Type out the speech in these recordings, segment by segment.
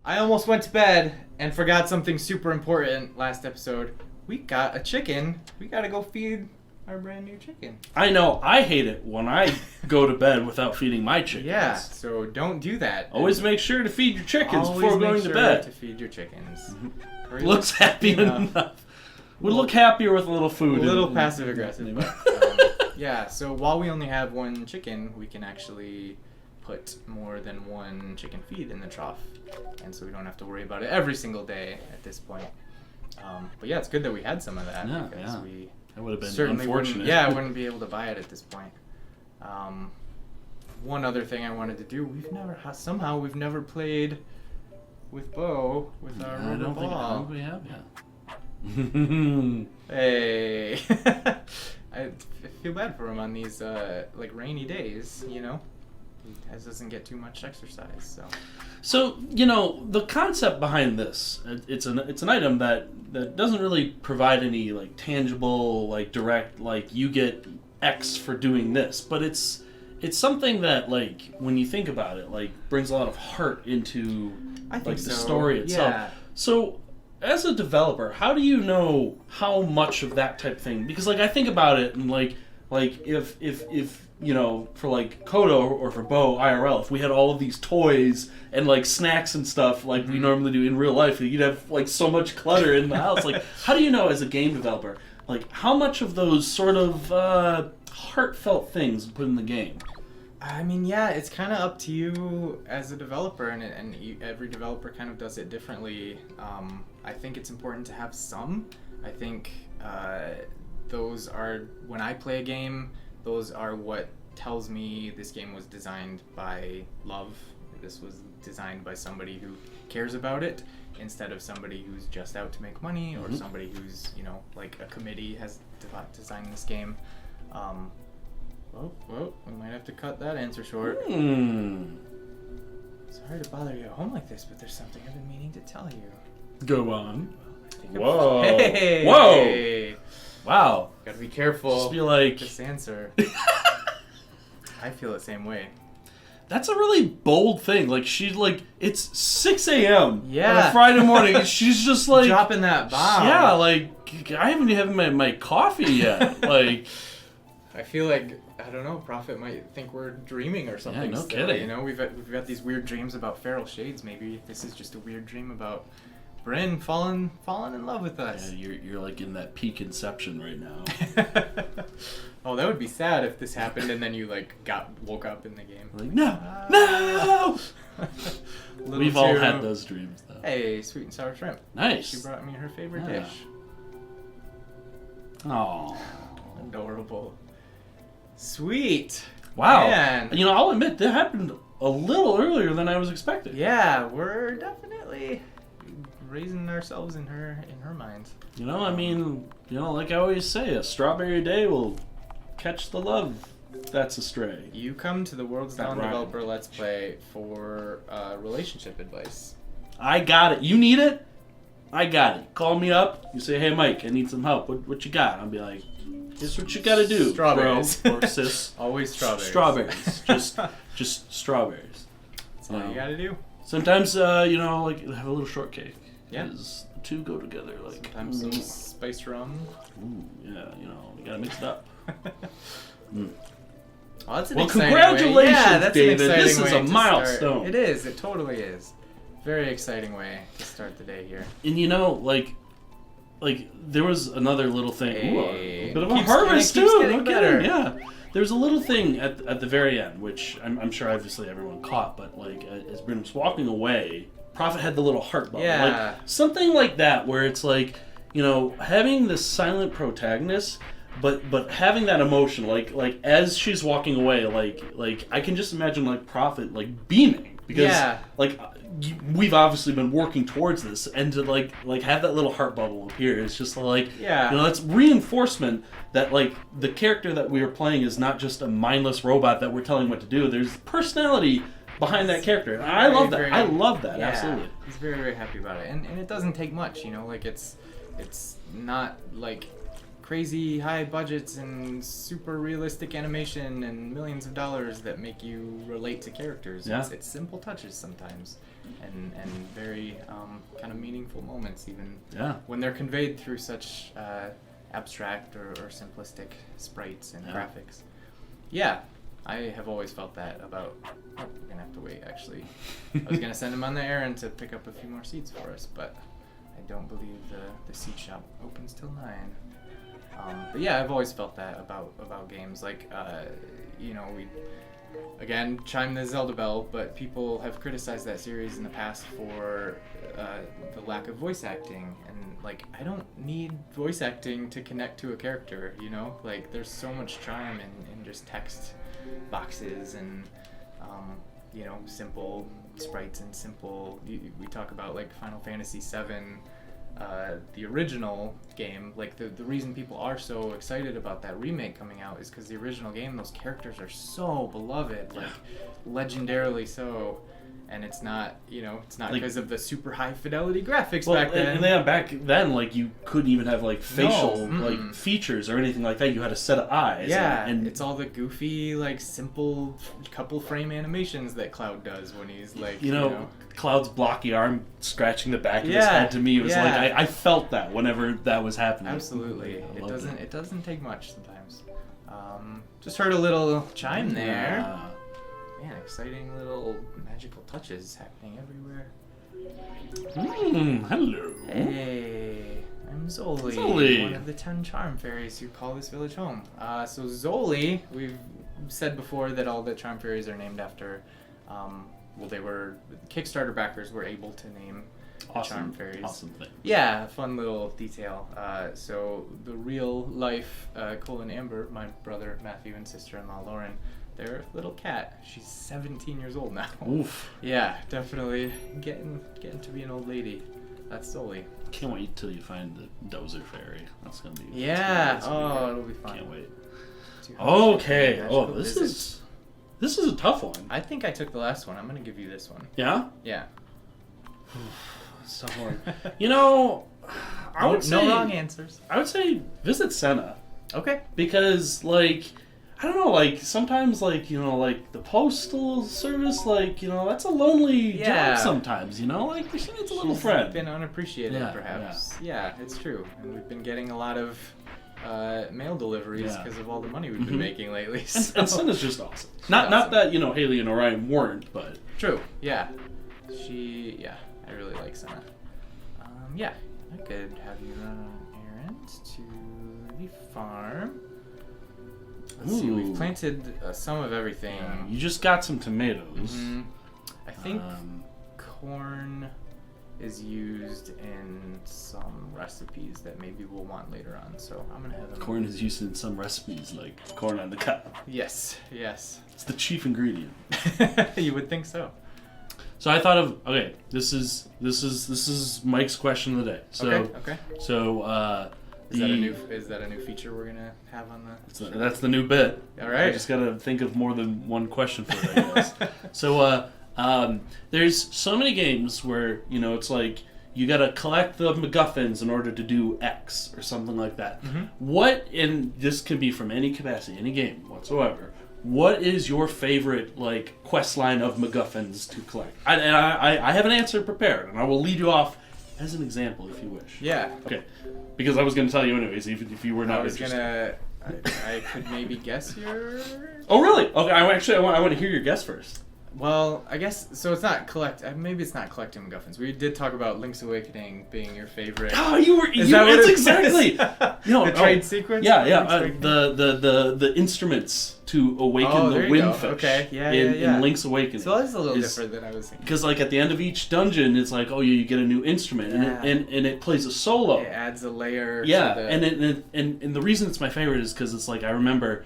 I almost went to bed and forgot something super important last episode. We got a chicken. We gotta go feed our brand new chicken. I know. I hate it when I go to bed without feeding my chickens. Yeah, so don't do that. Always make sure to feed your chickens before going to bed. Always make sure to feed your chickens. Looks happy enough. Would look happier with a little food. A little passive aggressive. But, yeah, so while we only have one chicken, we can actually put more than one chicken feed in the trough. And so we don't have to worry about it every single day at this point. But yeah, it's good that we had some of that. Yeah, because yeah. we That would have been certainly unfortunate. wouldn't be able to buy it at this point. One other thing I wanted to do, we've never played with Bo with our rubber I don't ball. think we have yet. Hey, I feel bad for him on these like rainy days. You know, he doesn't get too much exercise. So the concept behind this, it's an item that doesn't really provide any like tangible, like direct, like you get X for doing this, but it's something that, like, when you think about it, like brings a lot of heart into the story itself. Yeah. So as a developer, how do you know how much of that type of thing? Because like I think about it and like if for like Kodo or for Bo IRL, if we had all of these toys and like snacks and stuff like we normally do in real life, you'd have like so much clutter in the house. Like, how do you know as a game developer, like how much of those sort of heartfelt things put in the game? I mean, yeah, it's kind of up to you as a developer, and every developer kind of does it differently. I think it's important to have some. I think those are, when I play a game, those are what tells me this game was designed by love. This was designed by somebody who cares about it, instead of somebody who's just out to make money, or somebody who's, like a committee has designed this game. Well, we might have to cut that answer short. Sorry to bother you at home like this, but there's something I've been meaning to tell you. Go on. Whoa. Hey. Whoa. Wow. Gotta be careful. Just be like... this answer. I feel the same way. That's a really bold thing. Like, she's like, it's 6 a.m. on Yeah. a Friday morning. She's just like... dropping that bomb. Yeah, like, I haven't even had my coffee yet. Like... I feel like, I don't know, Prophet might think we're dreaming or something. Yeah, no still, kidding. We've got these weird dreams about feral shades. Maybe this is just a weird dream about Bryn falling in love with us. Yeah, you're like in that peak inception right now. Oh, that would be sad if this happened and then you like woke up in the game. Like, no! We've all had those dreams though. Hey, sweet and sour shrimp. Nice. She brought me her favorite dish. Aww. Adorable. Sweet. Wow. Man. I'll admit that happened a little earlier than I was expecting. Yeah, we're definitely raising ourselves in her mind. Like I always say, a strawberry day will catch the love that's astray. You come to the World's Down Developer Let's Play for relationship advice. I got it. You need it? I got it. Call me up. You say, hey, Mike, I need some help. What you got? I'll be like, here's what you gotta do, strawberries. bro, or sis. Always strawberries. Strawberries. just strawberries. That's all you gotta do. Sometimes, like, have a little shortcake. Yeah. Because the two go together. Like, sometimes some spiced rum. Ooh, yeah, you gotta mix it up. Well, that's an well, exciting congratulations, way. Yeah, that's David. An exciting this is way a to milestone. Start. It is. It totally is. Very exciting way to start the day here. And like there was another little thing. Hey, Ooh, a bit of a harvest too. Getting better. Yeah. There's a little thing at the very end, which I'm sure obviously everyone caught, but like as Bryn was walking away, Prophet had the little heart bubble. Yeah. Like something like that where it's like, having this silent protagonist, but having that emotion, like as she's walking away, like I can just imagine like Prophet like beaming because like we've obviously been working towards this, and to like have that little heart bubble appear, it's just like that's reinforcement that like the character that we are playing is not just a mindless robot that we're telling what to do. There's personality behind that character, and I love that. I love that. Yeah, absolutely. He's very, very happy about it, and it doesn't take much. Like it's not like crazy high budgets and super realistic animation and millions of dollars that make you relate to characters. Yeah. It's simple touches sometimes. and very kind of meaningful moments, even Yeah. when they're conveyed through such abstract or simplistic sprites and graphics. Yeah, I have always felt that about... Oh, we're going to have to wait, actually. I was going to send him on the errand to pick up a few more seeds for us, but I don't believe the seed shop opens till 9. But yeah, I've always felt that about games. Like, we, again, chime the Zelda bell, but people have criticized that series in the past for the lack of voice acting. And, like, I don't need voice acting to connect to a character, you know? Like, there's so much charm in just text boxes and, simple sprites and simple... We talk about, like, Final Fantasy VII... the original game, like the reason people are so excited about that remake coming out is because the original game, those characters are so beloved, like legendarily so, and it's not, it's not like, because of the super high fidelity graphics back then. then. Back then, like you couldn't even have like facial like features or anything like that. You had a set of eyes. Yeah, and it's all the goofy, like simple couple frame animations that Cloud does when he's like, Cloud's blocky arm scratching the back of his head, to me, it was like I felt that whenever that was happening. Absolutely. It doesn't take much sometimes. Just heard a little chime there. Man, exciting little magical touches happening everywhere. Hello. Hey, I'm Zoli, one of the 10 charm fairies who call this village home. So Zoli, we've said before that all the charm fairies are named after they were Kickstarter backers were able to name charm fairies. Awesome thing. Yeah, fun little detail. So the real life Cole and Amber, my brother Matthew and sister-in-law Lauren, they're a little cat. She's 17 years old now. Oof. Yeah, definitely getting to be an old lady. That's Zoli. Can't wait till you find the Dozer fairy. That's gonna be. Yeah. It'll be fun. Can't wait. Okay. Oh, this is a tough one. I think I took the last one. I'm gonna give you this one. Yeah? Yeah. So hard. I would say... No wrong answers. I would say visit Senna. Okay. Because, like, I don't know, like, sometimes, like, the postal service, like, that's a lonely job sometimes, Like, she needs a little friend. She's been unappreciated, perhaps. Yeah, it's true. And we've been getting a lot of... mail deliveries because of all the money we've been making lately. So. And Senna's just awesome. Not that, Haley and Orion weren't, but... True, yeah. I really like Senna. I could have you run an errand to the farm. Let's see, we've planted some of everything. Yeah, you just got some tomatoes. Mm-hmm. I think corn is used in some recipes that maybe we'll want later on, so I'm gonna have them. Corn is used in some recipes, like corn on the cob. Yes. It's the chief ingredient. You would think so. So I thought of this is Mike's question of the day. So okay. So is that a new feature we're gonna have on the? That's the new bit. All right. I just gotta think of more than one question for it, I guess. So there's so many games where it's like you gotta collect the MacGuffins in order to do X or something like that. Mm-hmm. And this can be from any capacity, any game whatsoever. What is your favorite quest line of MacGuffins to collect? I have an answer prepared, and I will lead you off as an example if you wish. Yeah. Okay. Because I was going to tell you anyways, even if you were not interested. I could maybe guess your... Oh, really? Okay, I want to hear your guess first. Well, I guess, so it's not maybe it's not collecting MacGuffins. We did talk about Link's Awakening being your favorite. Oh, it's exactly. The trade sequence? Yeah. The instruments to awaken the windfish. Okay, in Link's Awakening. So that's a little different than I was thinking. Because at the end of each dungeon, it's like, you get a new instrument, and it plays a solo. It adds a layer. Yeah, and the reason it's my favorite is because it's like, I remember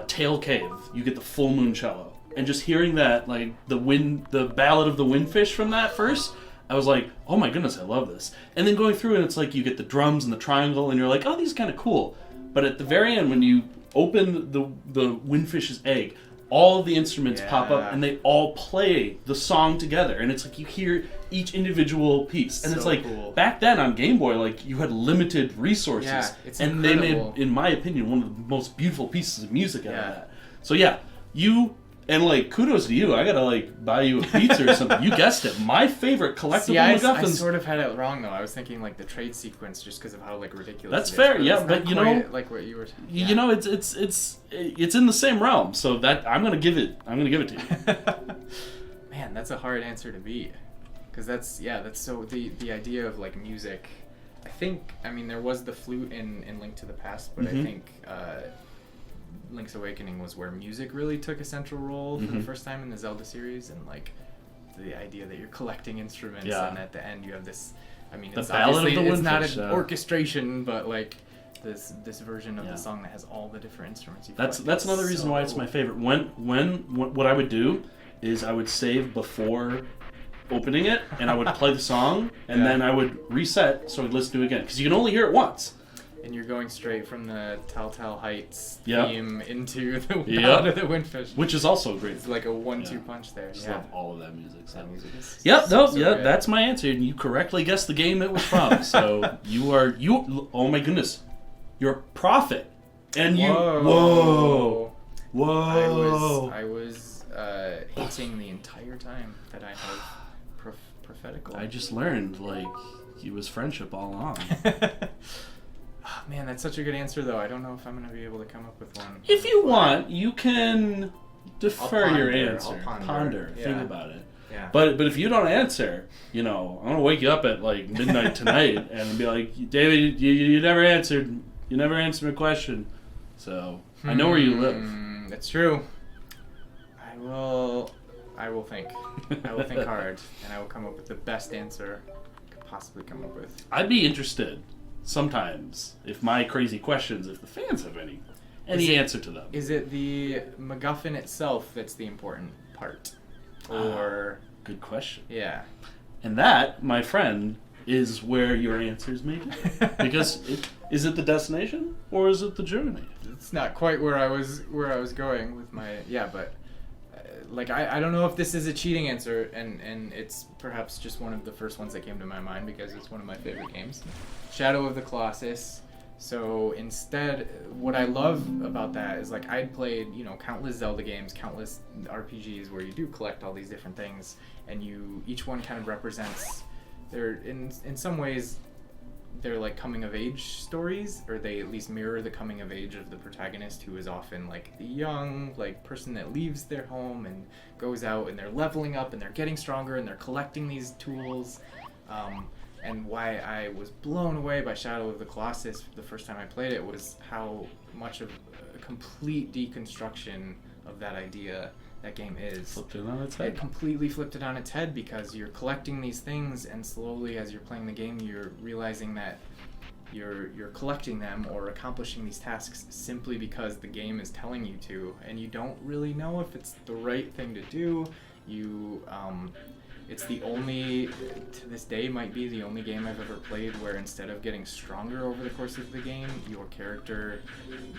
Tail Cave, you get the full moon cello. And just hearing that, the Ballad of the Windfish from that first, I was like, oh my goodness, I love this. And then going through, and it's like you get the drums and the triangle, and you're like, oh, these are kind of cool. But at the very end, when you open the Windfish's egg, all of the instruments pop up, and they all play the song together. And it's like you hear each individual piece. And it's like, cool. Back then on Game Boy, you had limited resources. Yeah, it's and incredible. They made, in my opinion, one of the most beautiful pieces of music out of that. So you And like, kudos to you. I gotta like buy you a pizza or something. You guessed it. My favorite collectible See, I MacGuffins. sort of had it wrong though. I was thinking like the trade sequence just because of how like ridiculous. That's it is, fair, yeah, it's but not you quite know, like what you were. You know, it's in the same realm. So that I'm gonna give it to you. Man, that's a hard answer to beat, because that's so the idea of like music. I mean there was the flute in Link to the Past, but I think Link's Awakening was where music really took a central role for the first time in the Zelda series, and like the idea that you're collecting instruments and at the end you have this. I mean, it's obviously it's not an orchestration, but like this version of the song that has all the different instruments. That's another reason why it's my favorite. When what I would do is I would save before opening it, and I would play the song, and then I would reset so I'd listen to it again, because you can only hear it once. And you're going straight from the Telltale Heights theme into the Ballad of the Windfish, which is also great. It's like a 1-2 punch there. I love all of that music. So. That music is Yep, that's my answer, and you correctly guessed the game it was from. So you. Oh my goodness, you're a prophet, and you. Whoa. I was hating the entire time that I have prophetical. I just learned like it was friendship all along. Oh, man, that's such a good answer, though. I don't know if I'm going to be able to come up with one. If you want, you can defer your answer. I'll ponder. Think about it. Yeah. But if you don't answer, I'm going to wake you up at like midnight tonight and be like, David, you never answered. You never answered my question. So I know where you live. That's true. I will think. I will think hard, and I will come up with the best answer I could possibly come up with. I'd be interested sometimes if my crazy questions, if the fans have any answer to them. Is it the MacGuffin itself that's the important part? Or good question. Yeah. And that, my friend, is where your answers may be. Because is it the destination or is it the journey? It's not quite where I was going with my but like I don't know if this is a cheating answer, and it's perhaps just one of the first ones that came to my mind because it's one of my favorite games, Shadow of the Colossus. So instead, what I love about that is like I'd played countless Zelda games, countless RPGs where you do collect all these different things, and each one kind of represents in some ways they're like coming of age stories, or they at least mirror the coming of age of the protagonist, who is often like the young like person that leaves their home and goes out, and they're leveling up and they're getting stronger and they're collecting these tools. And why I was blown away by Shadow of the Colossus the first time I played it was how much of a complete deconstruction of that idea that game is. Flipped it on its head. It completely flipped it on its head, because you're collecting these things, and slowly as you're playing the game you're realizing that you're collecting them or accomplishing these tasks simply because the game is telling you to, and you don't really know if it's the right thing to do. It's the only, to this day, might be the only game I've ever played where instead of getting stronger over the course of the game, your character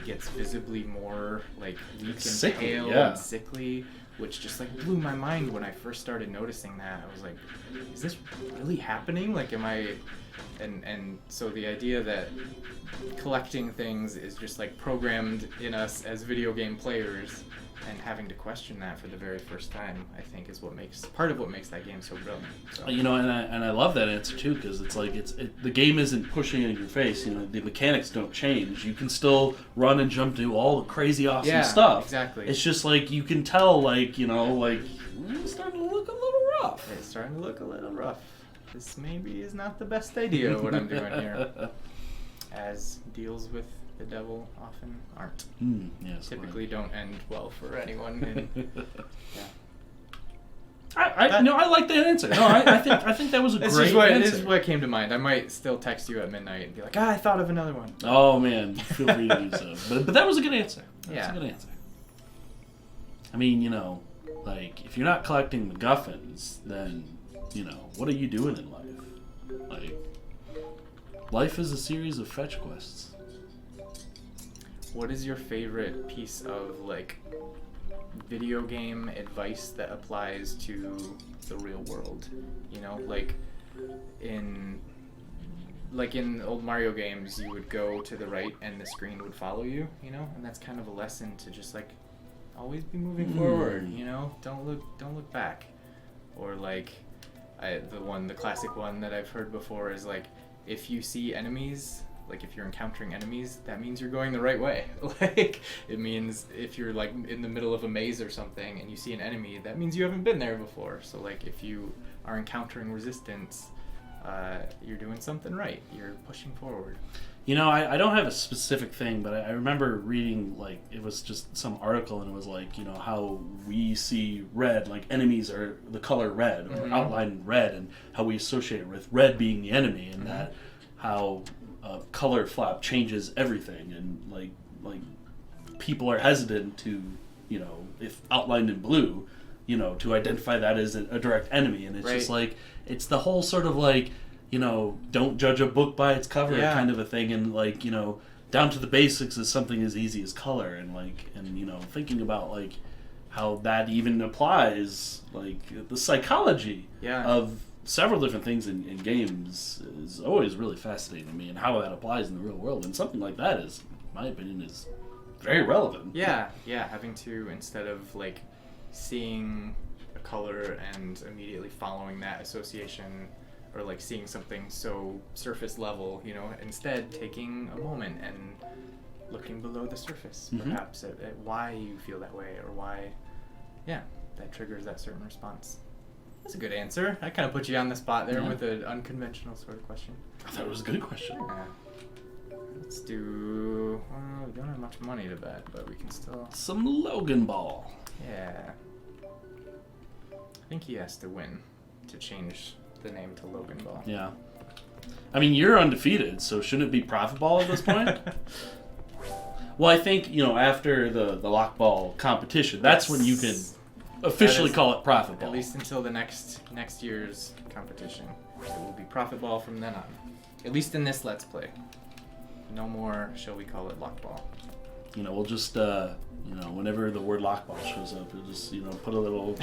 gets visibly more like weak and sickly, pale and sickly, which just like blew my mind when I first started noticing that. I was like, is this really happening? Like, am I... And so the idea that collecting things is just like programmed in us as video game players, and having to question that for the very first time, I think, is part of what makes that game so brilliant. So. And I love that answer too, because it's like the game isn't pushing it in your face. The mechanics don't change. You can still run and jump, do all the crazy awesome stuff. Exactly. It's just like you can tell, like it's starting to look a little rough. It's starting to look a little rough. This maybe is not the best idea what I'm doing here, as deals with the devil often aren't. Yes, typically don't end well for anyone. I like that answer. No, I think that was a great answer. This is what came to mind. I might still text you at midnight and be like, I thought of another one. Oh man, feel free to do so. But that was a good answer. That's a good answer. I mean, like if you're not collecting MacGuffins, then what are you doing in life? Like, life is a series of fetch quests. What is your favorite piece of like video game advice that applies to the real world? Like in old Mario games, you would go to the right and the screen would follow you, and that's kind of a lesson to just like always be moving forward. You know, don't look back. Or like, the classic one that I've heard before is like, if you see enemies, like if you're encountering enemies, that means you're going the right way. Like, it means if you're like in the middle of a maze or something and you see an enemy, that means you haven't been there before. So like, if you are encountering resistance, you're doing something right. You're pushing forward. You know, I don't have a specific thing, but I remember reading, like, it was just some article, and it was like, you know, how we see red, like enemies are the color red, or outlined red, and how we associate it with red being the enemy, and that how color flap changes everything, and like people are hesitant to, you know, if outlined in blue, you know, to identify that as a direct enemy, and it's just like, it's the whole sort of like, you know, don't judge a book by its cover kind of a thing, and like, you know, down to the basics is something as easy as color, and like, and you know, thinking about like how that even applies, like the psychology of several different things in games is always really fascinating to me, and how that applies in the real world, and something like that is, in my opinion, is very relevant. Yeah, having to, instead of like seeing a color and immediately following that association, or like seeing something so surface level, you know, instead taking a moment and looking below the surface, perhaps at why you feel that way, or why, that triggers that certain response. That's a good answer. I kind of put you on the spot there with an unconventional sort of question. I thought it was a good question. Yeah. Let's do, we don't have much money to bet, but we can still... Some Logan Ball. Yeah. I think he has to win to change the name to Logan Ball. Yeah. I mean, you're undefeated, so shouldn't it be Profit Ball at this point? Well, I think, you know, after the Lock Ball competition, that's when you can officially call it Profit Ball. At least until the next year's competition. It will be Profit Ball from then on. At least in this Let's Play. No more, shall we call it, Lock Ball. You know, we'll just, you know, whenever the word Lock Ball shows up, we'll just, you know, put a little,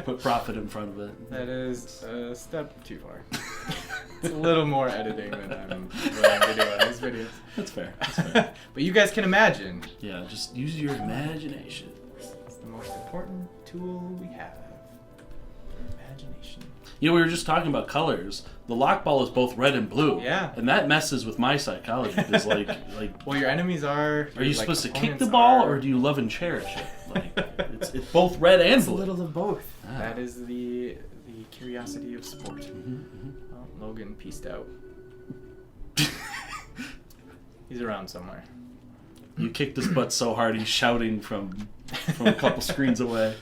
put Profit in front of it. That is a step too far. It's a little more editing than I'm willing to do on these videos. That's fair. That's fair. But you guys can imagine. Yeah, just use your imagination. It's the most important tool we have. Imagination. You know, we were just talking about colors. The Lock Ball is both red and blue. Yeah. And that messes with my psychology. Because, like, well, your enemies are... Are you supposed to kick the ball, or do you love and cherish it? Like, it's both red and blue. It's a little of both. Ah. That is the curiosity of sport. Well, Logan pieced out. He's around somewhere. You kicked his butt so hard he's shouting from a couple screens away.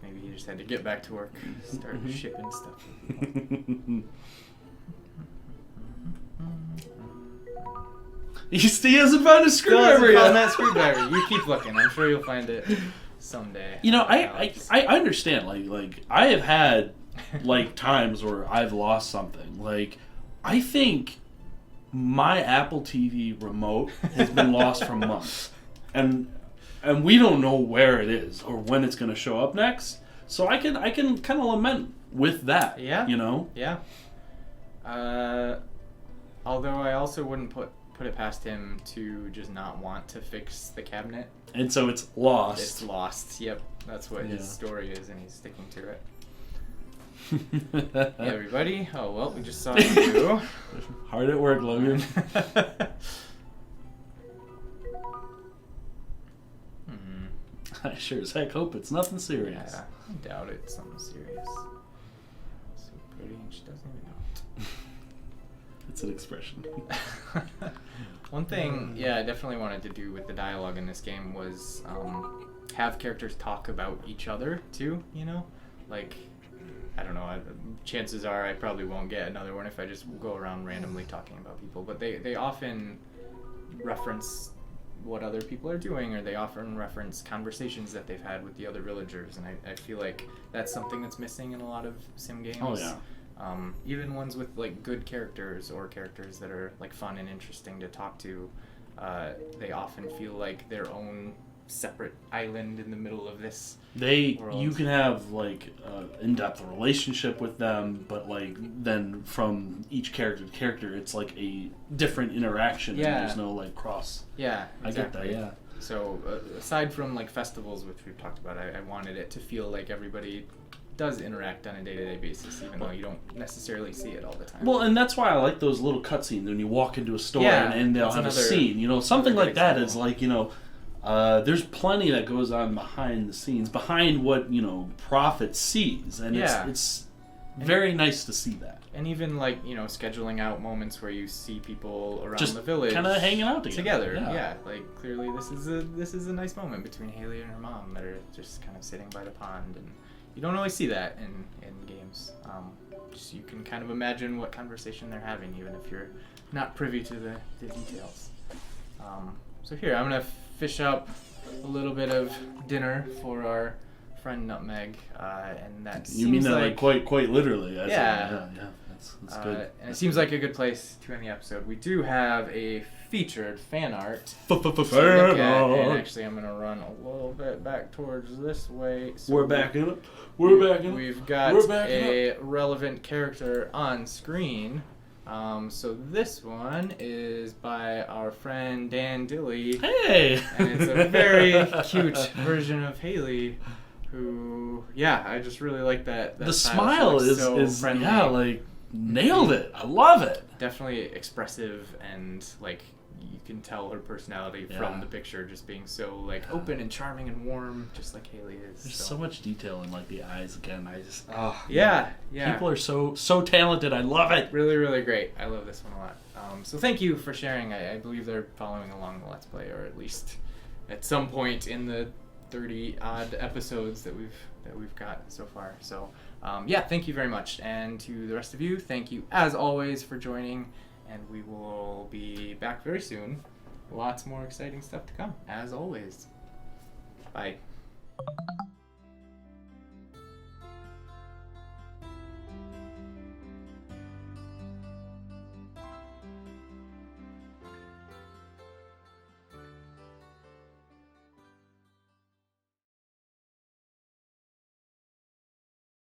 Maybe he just had to get back to work, start shipping stuff. He hasn't found a screwdriver yet. Found that screwdriver. You keep looking. I'm sure you'll find it someday. You know, I understand. Like I have had like times where I've lost something. Like, I think my Apple TV remote has been lost for months, and we don't know where it is or when it's going to show up next. So I can kind of lament with that. Yeah. You know. Yeah. Although I also wouldn't put it past him to just not want to fix the cabinet. And so it's lost. It's lost. Yep. That's what his story is, and he's sticking to it. Hey everybody. Oh well, we just saw you. Hard at work, Logan. I sure as heck hope it's nothing serious. Yeah, I doubt it's something serious. So pretty, and she doesn't even know. It's an expression. One thing, I definitely wanted to do with the dialogue in this game was have characters talk about each other too. You know, like, I don't know. Chances are I probably won't get another one if I just go around randomly talking about people. But they often reference what other people are doing, or they often reference conversations that they've had with the other villagers, and I feel like that's something that's missing in a lot of sim games. Oh yeah. Even ones with like good characters or characters that are like fun and interesting to talk to, they often feel like their own separate island in the middle of this world. You can have like in-depth relationship with them, but like then from each character to character, it's like a different interaction. Yeah. And there's no like cross. Yeah, exactly. I get that. Yeah. So aside from like festivals, which we've talked about, I wanted it to feel like everybody does interact on a day-to-day basis, even though you don't necessarily see it all the time. Well, and that's why I like those little cutscenes when you walk into a store and they'll have a scene. You know, something like that is like, you know, there's plenty that goes on behind the scenes, behind what, you know, Prophet sees, and it's very nice to see that. And even like, you know, scheduling out moments where you see people around just the village kind of hanging out together. Yeah, like clearly this is a nice moment between Haley and her mom that are just kind of sitting by the pond, and you don't always see that in games. Just you can kind of imagine what conversation they're having, even if you're not privy to the details. So here, I'm gonna fish up a little bit of dinner for our friend Nutmeg, and that you mean that like quite literally? Yeah. That's good. And it seems like a good place to end the episode. We do have a featured fan art to look at, and actually I'm gonna run a little bit back towards this way. So we're backing up. We've got a relevant character on screen. So this one is by our friend Dan Dilly. Hey! And it's a very cute version of Haley, who, I just really like that the smile is so friendly. Like, nailed it. I love it. Definitely expressive, and like you can tell her personality from the picture, just being so like open and charming and warm, just like Haley is. There's so much detail in like the eyes again. I just people are so talented. I love it. Really, really great. I love this one a lot. So thank you for sharing. I believe they're following along the Let's Play, or at least at some point in the 30 odd episodes that we've got so far. So thank you very much, and to the rest of you, thank you as always for joining, and we will be back very soon. Lots more exciting stuff to come, as always. Bye.